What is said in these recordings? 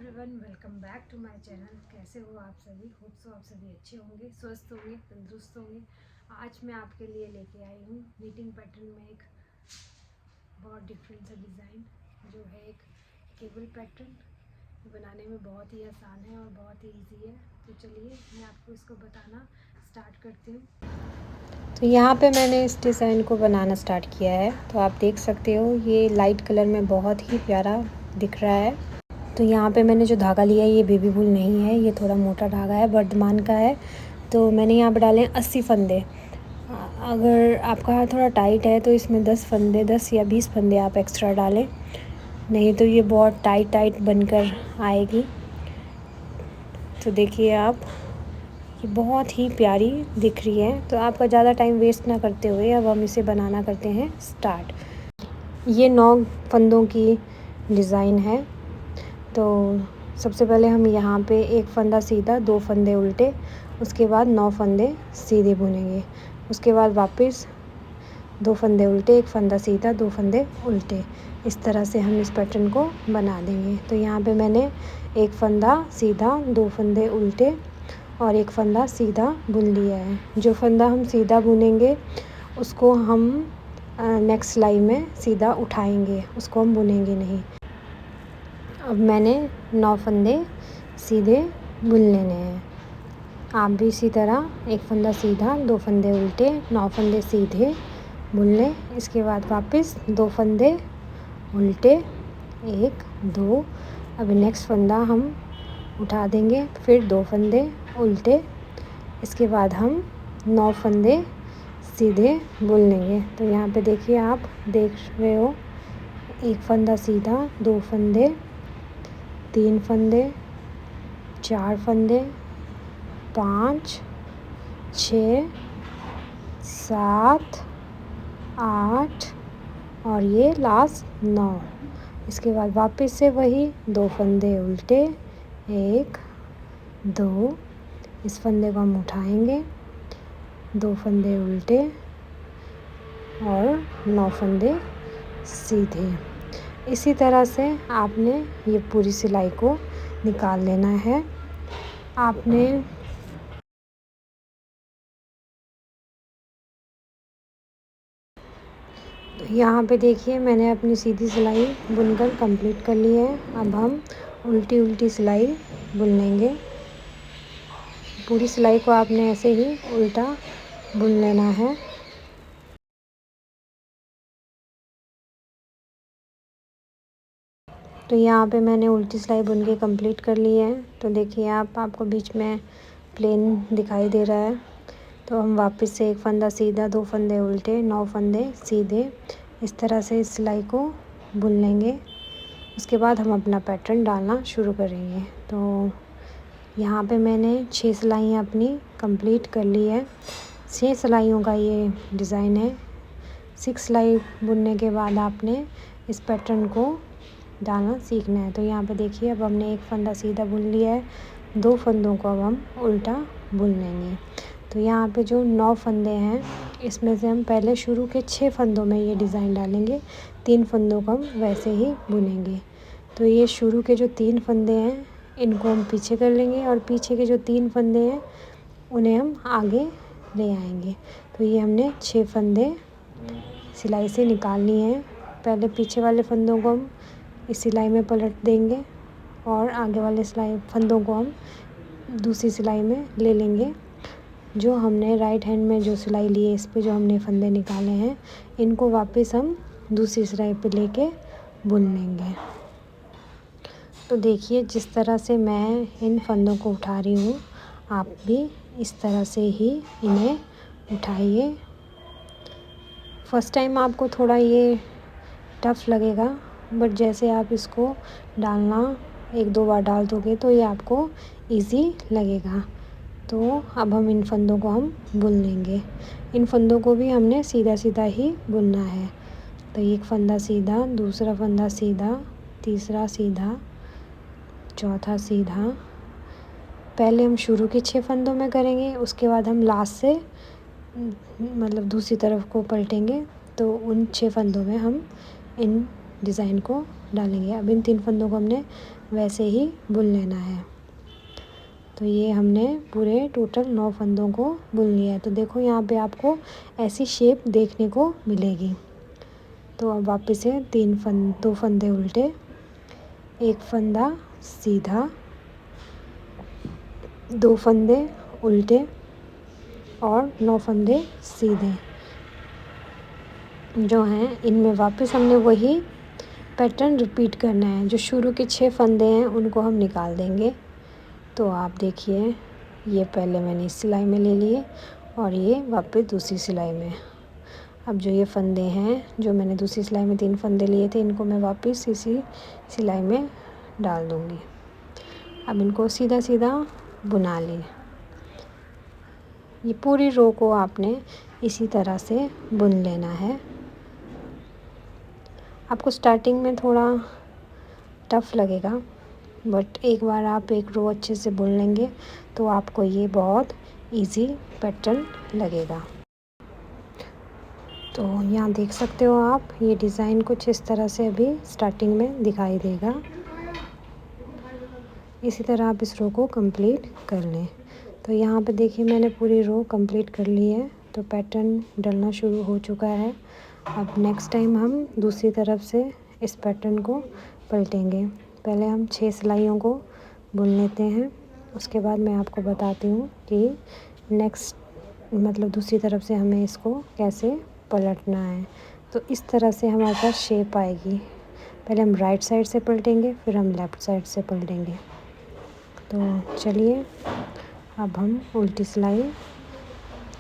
Everyone, welcome back to my channel. कैसे हो आप सभी? होप सो आप सभी अच्छे होंगे, स्वस्थ होंगे, तंदुरुस्त होंगे। आज मैं आपके लिए लेके आई हूँ नीटिंग पैटर्न में एक बहुत डिफरेंट सा डिज़ाइन, जो है एक केबल पैटर्न। बनाने में बहुत ही आसान है और बहुत ही इजी है। तो चलिए मैं आपको इसको बताना स्टार्ट करती हूँ। तो यहाँ पे मैंने इस डिज़ाइन को बनाना स्टार्ट किया है। तो आप देख सकते हो ये लाइट कलर में बहुत ही प्यारा दिख रहा है। तो यहाँ पे मैंने जो धागा लिया है ये बेबी वूल नहीं है, ये थोड़ा मोटा धागा है, वर्धमान का है। तो मैंने यहाँ पे डाले 80 फंदे। अगर आपका हाथ थोड़ा टाइट है तो इसमें 10 फंदे, 10 या 20 फंदे आप एक्स्ट्रा डालें, नहीं तो ये बहुत टाइट बनकर आएगी। तो देखिए आप, ये बहुत ही प्यारी दिख रही है। तो आपका ज़्यादा टाइम वेस्ट ना करते हुए अब हम इसे बनाना करते हैं स्टार्ट। ये 9 फंदों की डिज़ाइन है। तो सबसे पहले हम यहाँ पे एक फंदा सीधा, 2 फंदे उल्टे, उसके बाद 9 फंदे सीधे बुनेंगे। उसके बाद वापस 2 फंदे उल्टे, एक फंदा सीधा, 2 फंदे उल्टे। इस तरह से हम इस पैटर्न को बना देंगे। तो यहाँ पे मैंने एक फंदा सीधा, 2 फंदे उल्टे और एक फंदा सीधा बुन लिया है। जो फंदा हम सीधा बुनेंगे उसको हम नेक्स्ट सिलाई में सीधा उठाएंगे, उसको हम बुनेंगे नहीं। अब मैंने 9 फंदे सीधे बुन लेने हैं। आप भी इसी तरह एक फंदा सीधा, 2 फंदे उल्टे, 9 फंदे सीधे बुन लें। इसके बाद वापस 2 फंदे उल्टे, 1 2। अभी नेक्स्ट फंदा हम उठा देंगे, फिर 2 फंदे उल्टे। इसके बाद हम 9 फंदे सीधे बुन लेंगे। तो यहाँ पे देखिए, आप देख रहे हो, एक फंदा सीधा, 2 फंदे, 3 फंदे, 4 फंदे, 5 6 7 8 और ये लास्ट 9। इसके बाद वापस से वही 2 फंदे उल्टे, 1 2। इस फंदे को हम उठाएंगे, 2 फंदे उल्टे और 9 फंदे सीधे। इसी तरह से आपने ये पूरी सिलाई को निकाल लेना है। आपने तो यहाँ पे देखिए, मैंने अपनी सीधी सिलाई बुनकर कंप्लीट कर ली है। अब हम उल्टी सिलाई बुन लेंगे। पूरी सिलाई को आपने ऐसे ही उल्टा बुन लेना है। तो यहाँ पे मैंने उल्टी सिलाई बुन के कंप्लीट कर ली है। तो देखिए आपको बीच में प्लेन दिखाई दे रहा है। तो हम वापस से एक फंदा सीधा, 2 फंदे उल्टे, 9 फंदे सीधे, इस तरह से इस सिलाई को बुन लेंगे। उसके बाद हम अपना पैटर्न डालना शुरू करेंगे। तो यहाँ पे मैंने 6 सिलाइयाँ अपनी कंप्लीट कर ली है। 6 सिलाइयों का ये डिज़ाइन है। 6 सिलाई बुनने के बाद आपने इस पैटर्न को डालना सीखना है। तो यहाँ पे देखिए, अब हमने एक फंदा सीधा बुन लिया है, 2 फंदों को अब हम उल्टा बुन लेंगे। तो यहाँ पे जो 9 फंदे हैं, इसमें से हम पहले शुरू के 6 फंदों में ये डिज़ाइन डालेंगे, 3 फंदों को हम वैसे ही बुनेंगे। तो ये शुरू के जो 3 फंदे हैं इनको हम पीछे कर लेंगे और पीछे के जो 3 फंदे हैं उन्हें हम आगे ले आएंगे। तो ये हमने 6 फंदे सिलाई से निकाल लिए हैं। पहले पीछे वाले फंदों को हम इस सिलाई में पलट देंगे और आगे वाले सिलाई फंदों को हम दूसरी सिलाई में ले लेंगे। जो हमने राइट हैंड में जो सिलाई ली है, इस पे जो हमने फंदे निकाले हैं, इनको वापस हम दूसरी सिलाई पे लेके बुन लेंगे। तो देखिए, जिस तरह से मैं इन फंदों को उठा रही हूँ, आप भी इस तरह से ही इन्हें उठाइए। फर्स्ट टाइम आपको थोड़ा ये टफ़ लगेगा, बट जैसे आप इसको डालना 1-2 बार डाल दोगे तो ये आपको इजी लगेगा। तो अब हम इन फंदों को हम बुन लेंगे। इन फंदों को भी हमने सीधा ही बुनना है। तो एक फंदा सीधा, दूसरा फंदा सीधा, तीसरा सीधा, चौथा सीधा। पहले हम शुरू के 6 फंदों में करेंगे, उसके बाद हम लास्ट से मतलब दूसरी तरफ को पलटेंगे। तो उन 6 फंदों में हम इन डिज़ाइन को डालेंगे। अब इन 3 फंदों को हमने वैसे ही बुन लेना है। तो ये हमने पूरे टोटल 9 फंदों को बुन लिया है। तो देखो यहाँ पे आपको ऐसी शेप देखने को मिलेगी। तो अब वापस से 2 फंदे उल्टे, एक फंदा सीधा, 2 फंदे उल्टे और 9 फंदे सीधे जो हैं, इनमें वापस हमने वही पैटर्न रिपीट करना है। जो शुरू के 6 फंदे हैं उनको हम निकाल देंगे। तो आप देखिए, ये पहले मैंने इस सिलाई में ले लिए और ये वापस दूसरी सिलाई में। अब जो ये फंदे हैं, जो मैंने दूसरी सिलाई में 3 फंदे लिए थे, इनको मैं वापस इसी सिलाई में डाल दूँगी। अब इनको सीधा सीधा बुना लें। ये पूरी रो को आपने इसी तरह से बुन लेना है। आपको स्टार्टिंग में थोड़ा टफ़ लगेगा, बट एक बार आप एक रो अच्छे से बुन लेंगे तो आपको ये बहुत इजी पैटर्न लगेगा। तो यहाँ देख सकते हो आप, ये डिज़ाइन कुछ इस तरह से अभी स्टार्टिंग में दिखाई देगा। इसी तरह आप इस रो को कंप्लीट कर लें। तो यहाँ पे देखिए, मैंने पूरी रो कंप्लीट कर ली है। तो पैटर्न डलना शुरू हो चुका है। अब नेक्स्ट टाइम हम दूसरी तरफ से इस पैटर्न को पलटेंगे। पहले हम 6 सिलाइयों को बुन लेते हैं, उसके बाद मैं आपको बताती हूँ कि नेक्स्ट मतलब दूसरी तरफ से हमें इसको कैसे पलटना है। तो इस तरह से हमारे पास शेप आएगी। पहले हम राइट साइड से पलटेंगे, फिर हम लेफ़्ट साइड से पलटेंगे। तो चलिए, अब हम उल्टी सिलाई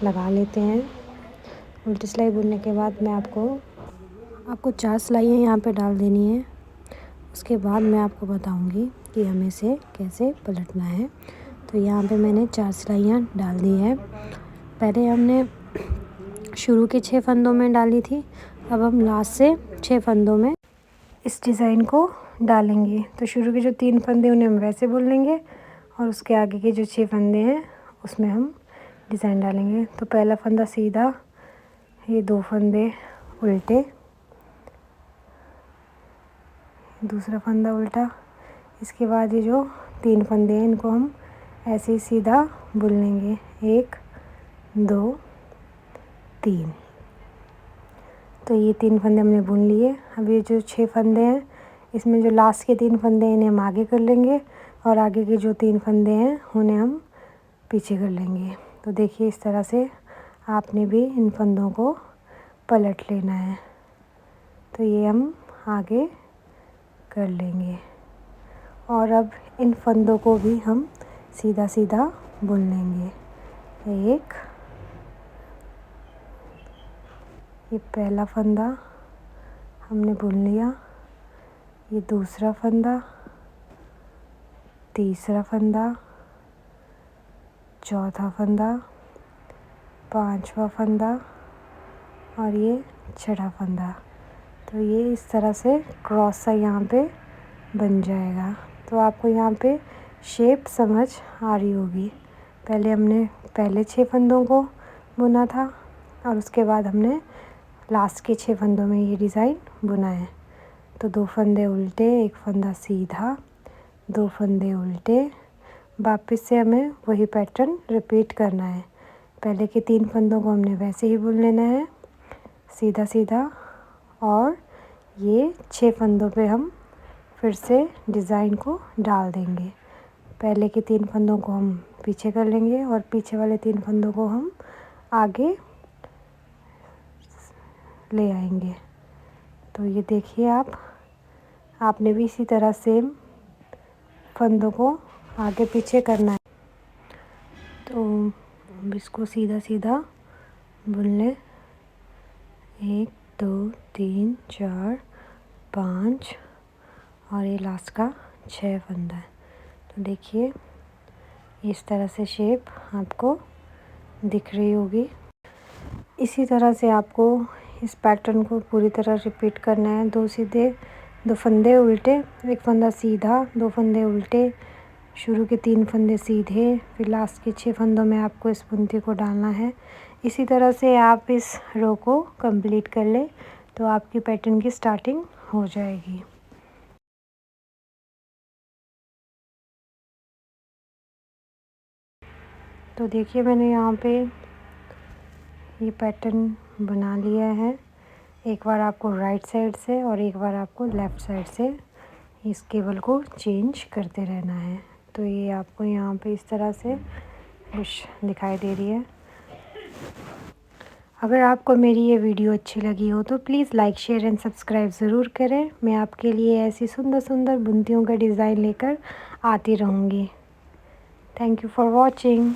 लगा लेते हैं। उल्टी सिलाई बुनने के बाद मैं आपको 4 सिलाइयाँ यहाँ पे डाल देनी है। उसके बाद मैं आपको बताऊँगी कि हमें इसे कैसे पलटना है। तो यहाँ पे मैंने 4 सिलाइयाँ डाल दी है। पहले हमने शुरू के 6 फंदों में डाली थी, अब हम लास्ट से 6 फंदों में इस डिज़ाइन को डालेंगे। तो शुरू के जो 3 फंदे उन्हें हम वैसे बुन लेंगे और उसके आगे के जो 6 फंदे हैं उसमें हम डिज़ाइन डालेंगे। तो पहला फंदा सीधा, ये 2 फंदे उल्टे, दूसरा फंदा उल्टा। इसके बाद ये जो 3 फंदे हैं इनको हम ऐसे ही सीधा बुन लेंगे। 1 2 3। तो ये 3 फंदे हमने बुन लिए। अब ये जो 6 फंदे हैं, इसमें जो लास्ट के 3 फंदे हैं इन्हें हम आगे कर लेंगे और आगे के जो 3 फंदे हैं उन्हें हम पीछे कर लेंगे। तो देखिए, इस तरह से आपने भी इन फंदों को पलट लेना है। तो ये हम आगे कर लेंगे और अब इन फंदों को भी हम सीधा सीधा बुन लेंगे। एक, ये पहला फंदा हमने बुन लिया, ये दूसरा फंदा, तीसरा फंदा, चौथा फंदा, पांचवा फंदा और ये छठा फंदा। तो ये इस तरह से क्रॉस सा यहाँ पे बन जाएगा। तो आपको यहाँ पे शेप समझ आ रही होगी। पहले हमने पहले 6 फंदों को बुना था और उसके बाद हमने लास्ट के 6 फंदों में ये डिज़ाइन बुना है। तो 2 फंदे उल्टे, एक फंदा सीधा, 2 फंदे उल्टे। वापस से हमें वही पैटर्न रिपीट करना है। पहले के 3 फंदों को हमने वैसे ही बुन लेना है, सीधा सीधा, और ये 6 फंदों पे हम फिर से डिज़ाइन को डाल देंगे। पहले के 3 फंदों को हम पीछे कर लेंगे और पीछे वाले 3 फंदों को हम आगे ले आएंगे। तो ये देखिए, आपने भी इसी तरह सेम फंदों को आगे पीछे करना है। तो अब इसको सीधा सीधा बुन लें। 1 2 3 4 5 और ये लास्ट का 6 फंदा है। तो देखिए, इस तरह से शेप आपको दिख रही होगी। इसी तरह से आपको इस पैटर्न को पूरी तरह रिपीट करना है। 2 फंदे उल्टे, एक फंदा सीधा, 2 फंदे उल्टे, शुरू के 3 फंदे सीधे, फिर लास्ट के 6 फंदों में आपको इस बुनती को डालना है। इसी तरह से आप इस रो को कंप्लीट कर लें तो आपकी पैटर्न की स्टार्टिंग हो जाएगी। तो देखिए मैंने यहाँ पे ये पैटर्न बना लिया है। एक बार आपको राइट साइड से और एक बार आपको लेफ़्ट साइड से इस केबल को चेंज करते रहना है। तो ये आपको यहाँ पे इस तरह से कुछ दिखाई दे रही है। अगर आपको मेरी ये वीडियो अच्छी लगी हो तो please like share and subscribe ज़रूर करें। मैं आपके लिए ऐसी सुंदर सुंदर बुनतियों का डिज़ाइन लेकर आती रहूँगी। Thank you for watching.